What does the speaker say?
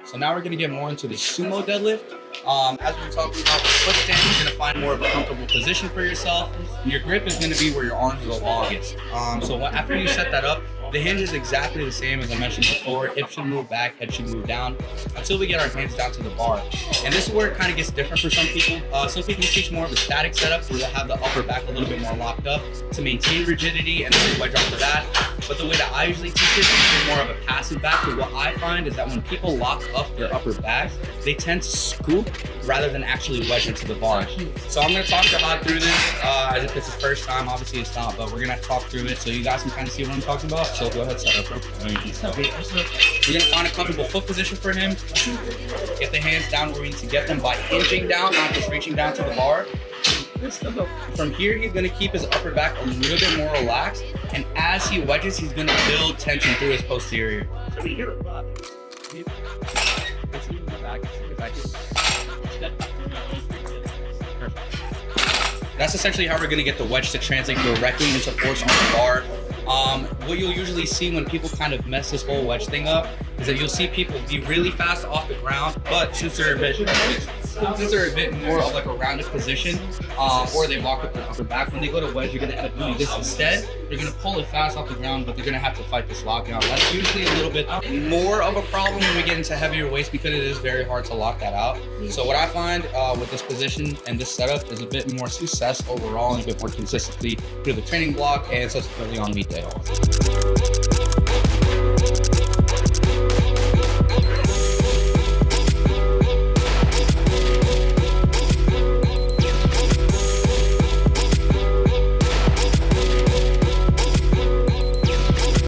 So now we're going to get more into the sumo deadlift. As we were talking about, the foot stand, you're going to find more of a comfortable position for yourself. And your grip is going to be where your arms are the longest. After you set that up, the hinge is exactly the same as I mentioned before. Hip should move back, head should move down until we get our hands down to the bar. And this is where it kind of gets different for some people. Some people teach more of a static setup where they'll have the upper back a little bit more locked up to maintain rigidity and then wedge off of that. But the way that I usually teach it is more of a passive back. But what I find is that when people lock up their upper back, they tend to scoop rather than actually wedge into the bar. So I'm going to talk to Hod through this as if it's his first time. Obviously it's not, but we're going to talk through it so you guys can kind of see what I'm talking about. So go ahead, set up. We're going to find a comfortable foot position for him. Get the hands down where we need to get them by hinging down, not just reaching down to the bar. From here, he's going to keep his upper back a little bit more relaxed. And as he wedges, he's going to build tension through his posterior. That's essentially how we're going to get the wedge to translate directly into force on the bar. What you'll usually see when people kind of mess this whole wedge thing up is that you'll see people be really fast off the ground, but since they're a bit more of like a rounded position, or they walk up their upper back, when they go to wedge, you're going to end up doing this instead. They're going to pull it fast off the ground, but they're going to have to fight this lockdown. That's usually a little bit more of a problem when we get into heavier weights because it is very hard to lock that out. So what I find with this position and this setup is a bit more success overall and a bit more consistency through the training block and subsequently on meet day.